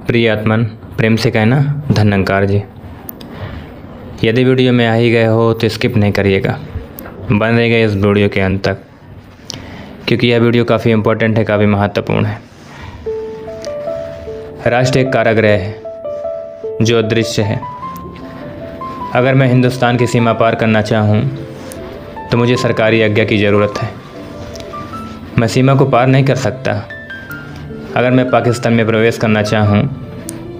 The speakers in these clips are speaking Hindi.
प्रिय आत्मन, प्रेम से कहना धन्यंकार जी। यदि वीडियो में आ ही गए हो तो स्किप नहीं करिएगा, बने रहिएगा इस वीडियो के अंत तक, क्योंकि यह वीडियो काफ़ी इम्पोर्टेंट है, काफ़ी महत्वपूर्ण है। राष्ट्र एक कारागृह है जो अदृश्य है। अगर मैं हिंदुस्तान की सीमा पार करना चाहूँ तो मुझे सरकारी आज्ञा की ज़रूरत है। मैं सीमा को पार नहीं कर सकता। अगर मैं पाकिस्तान में प्रवेश करना चाहूँ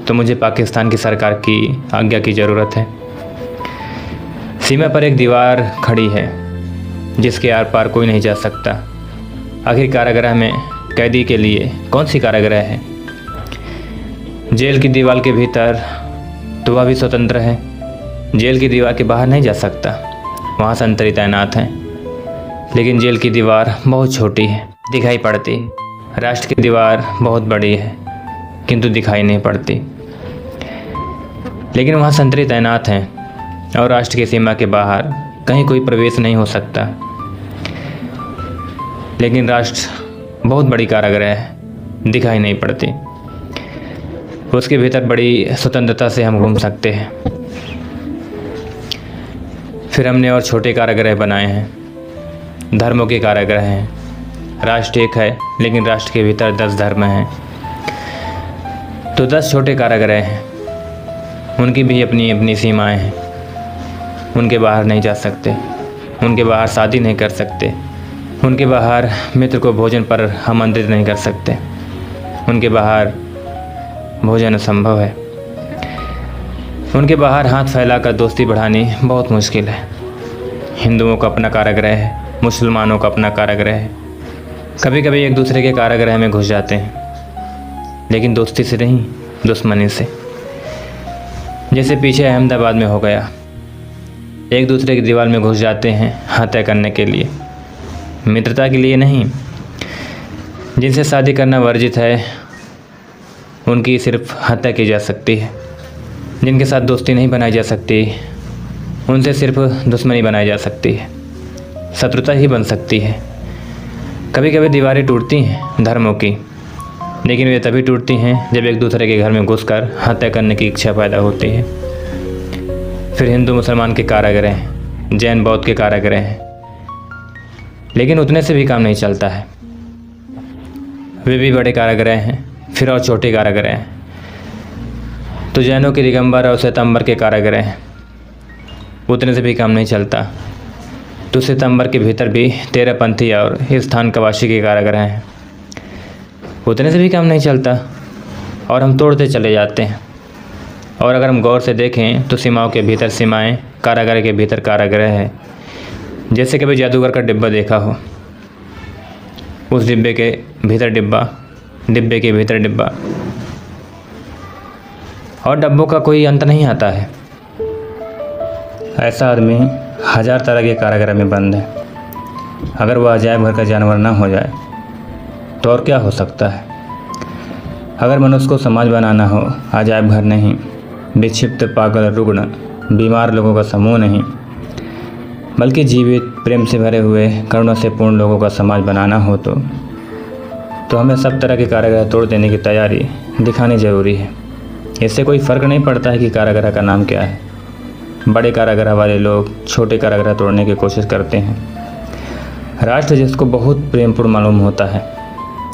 तो मुझे पाकिस्तान की सरकार की आज्ञा की ज़रूरत है। सीमा पर एक दीवार खड़ी है जिसके आर पार कोई नहीं जा सकता। आखिर कारागृह में कैदी के लिए कौन सी कारागृह है? जेल की दीवार के भीतर तो वह भी स्वतंत्र है। जेल की दीवार के बाहर नहीं जा सकता, वहाँ संतरी तैनात हैं। लेकिन जेल की दीवार बहुत छोटी है, दिखाई पड़ती। राष्ट्र की दीवार बहुत बड़ी है किंतु दिखाई नहीं पड़ती। लेकिन वहाँ संतरी तैनात हैं और राष्ट्र की सीमा के बाहर कहीं कोई प्रवेश नहीं हो सकता। लेकिन राष्ट्र बहुत बड़ी कारागृह है, दिखाई नहीं पड़ती। उसके भीतर बड़ी स्वतंत्रता से हम घूम सकते हैं। फिर हमने और छोटे कारागृह बनाए हैं, धर्मों के कारागृह हैं। राष्ट्र एक है लेकिन राष्ट्र के भीतर 10 धर्म हैं, तो 10 छोटे कारागृह हैं। उनकी भी अपनी अपनी सीमाएं हैं। उनके बाहर नहीं जा सकते, उनके बाहर शादी नहीं कर सकते, उनके बाहर मित्र को भोजन पर आमंत्रित नहीं कर सकते, उनके बाहर भोजन असंभव है। उनके बाहर हाथ फैलाकर दोस्ती बढ़ानी बहुत मुश्किल है। हिंदुओं का अपना कारागृह है, मुसलमानों का अपना कारागृह है। कभी कभी एक दूसरे के कारागृह में घुस जाते हैं, लेकिन दोस्ती से नहीं, दुश्मनी से। जैसे पीछे अहमदाबाद में हो गया, एक दूसरे की दीवार में घुस जाते हैं हत्या करने के लिए, मित्रता के लिए नहीं। जिनसे शादी करना वर्जित है उनकी सिर्फ हत्या की जा सकती है। जिनके साथ दोस्ती नहीं बनाई जा सकती उनसे सिर्फ दुश्मनी बनाई जा सकती है, शत्रुता ही बन सकती है। कभी कभी दीवारें टूटती हैं धर्मों की, लेकिन वे तभी टूटती हैं जब एक दूसरे के घर में घुसकर हत्या करने की इच्छा पैदा होती है। फिर हिंदू मुसलमान के कारागृह हैं, जैन बौद्ध के कारागृह हैं, लेकिन उतने से भी काम नहीं चलता है। वे भी बड़े कारागृह हैं, फिर और छोटे कारागृह हैं। तो जैनों के दिगंबर और श्वेतांबर के कारागृह हैं, उतने से भी काम नहीं चलता। तो श्वेतांबर के भीतर भी तेरहपंथी और स्थान कवासी के कारागृह हैं, उतने से भी काम नहीं चलता और हम तोड़ते चले जाते हैं। और अगर हम गौर से देखें तो सीमाओं के भीतर सीमाएं, कारागृह के भीतर कारागृह है। जैसे कभी जादूगर का डिब्बा देखा हो, उस डिब्बे के भीतर डिब्बा, डिब्बे के भीतर डिब्बा, और डब्बों का कोई अंत नहीं आता है। ऐसा आदमी 1000 तरह के कारागृह में बंद है। अगर वह अजायब घर का जानवर ना हो जाए तो और क्या हो सकता है? अगर मनुष्य को समाज बनाना हो, अजायब घर नहीं, विक्षिप्त, पागल, रुग्ण, बीमार लोगों का समूह नहीं, बल्कि जीवित, प्रेम से भरे हुए, करुणा से पूर्ण लोगों का समाज बनाना हो तो हमें सब तरह के कारागृह तोड़ देने की तैयारी दिखानी ज़रूरी है। इससे कोई फ़र्क नहीं पड़ता है कि कारागृह का नाम क्या है। बड़े कारागृह वाले लोग छोटे कारागृह तोड़ने की कोशिश करते हैं। राष्ट्र जिसको बहुत प्रेमपूर्ण मालूम होता है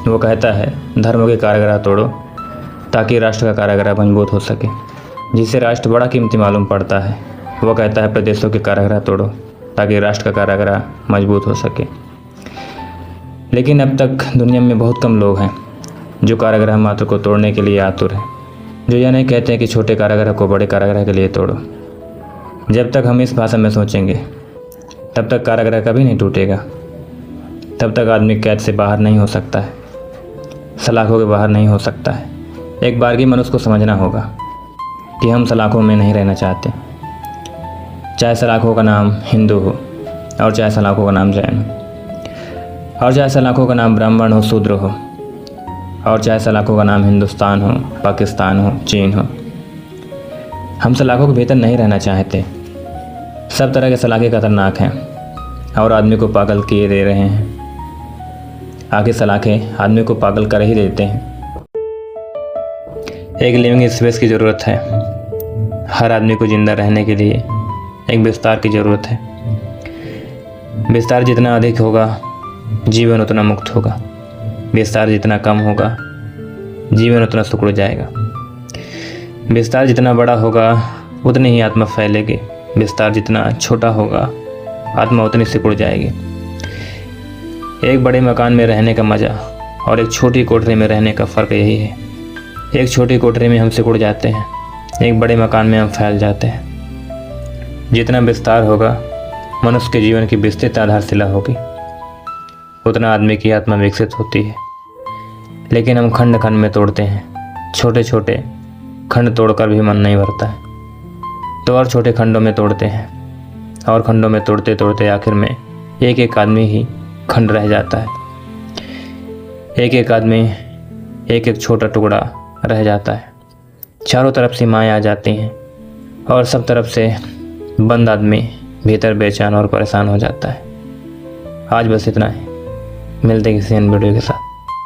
वो कहता है धर्मों के कारागृह तोड़ो ताकि राष्ट्र का कारागृह मजबूत हो सके। जिसे राष्ट्र बड़ा कीमती मालूम पड़ता है वो कहता है प्रदेशों के कारागृह तोड़ो ताकि राष्ट्र का कारागृह मजबूत हो सके। लेकिन अब तक दुनिया में बहुत कम लोग हैं जो कारागृह मात्र को तोड़ने के लिए आतुर हैं, जो यह नहीं कहते हैं कि छोटे कारागृह को बड़े कारागृह के लिए तोड़ो। जब तक हम इस भाषा में सोचेंगे तब तक कारागृह कभी नहीं टूटेगा। तब तक आदमी कैद से बाहर नहीं हो सकता है, सलाखों के बाहर नहीं हो सकता है। एक बारगी मनुष्य को समझना होगा कि हम सलाखों में नहीं रहना चाहते, चाहे सलाखों का नाम हिंदू हो और चाहे सलाखों का नाम जैन हो, और चाहे सलाखों का नाम ब्राह्मण हो, शूद्र हो, और चाहे सलाखों का नाम हिंदुस्तान हो, पाकिस्तान हो, चीन हो। हम सलाखों के भीतर नहीं रहना चाहते। सब तरह के सलाखे खतरनाक हैं और आदमी को पागल किए दे रहे हैं। आगे सलाखें आदमी को पागल कर ही देते हैं। एक लिविंग स्पेस की ज़रूरत है। हर आदमी को ज़िंदा रहने के लिए एक बिस्तार की ज़रूरत है। बिस्तार जितना अधिक होगा जीवन उतना मुक्त होगा। बिस्तार जितना कम होगा जीवन उतना सिकुड़ जाएगा। बिस्तार जितना बड़ा होगा उतनी ही आत्मा फैलेगी। बिस्तार जितना छोटा होगा आत्मा उतनी सिकुड़ जाएगी। एक बड़े मकान में रहने का मज़ा और एक छोटी कोठरी में रहने का फ़र्क यही है। एक छोटी कोठरी में हम सिकुड़ जाते हैं, एक बड़े मकान में हम फैल जाते हैं। जितना विस्तार होगा मनुष्य के जीवन की विस्तृत आधारशिला होगी, उतना आदमी की आत्मा विकसित होती है। लेकिन हम खंड खंड में तोड़ते हैं। छोटे छोटे खंड तोड़कर भी मन नहीं भरता है, तो और छोटे खंडों में तोड़ते हैं और खंडों में तोड़ते तोड़ते आखिर में एक एक आदमी ही खंड रह जाता है। एक एक आदमी एक एक छोटा टुकड़ा रह जाता है। चारों तरफ सीमाएं आ जाती हैं और सब तरफ से बंद आदमी भीतर बेचैन और परेशान हो जाता है। आज बस इतना ही। मिलते किसी अन्य वीडियो के साथ।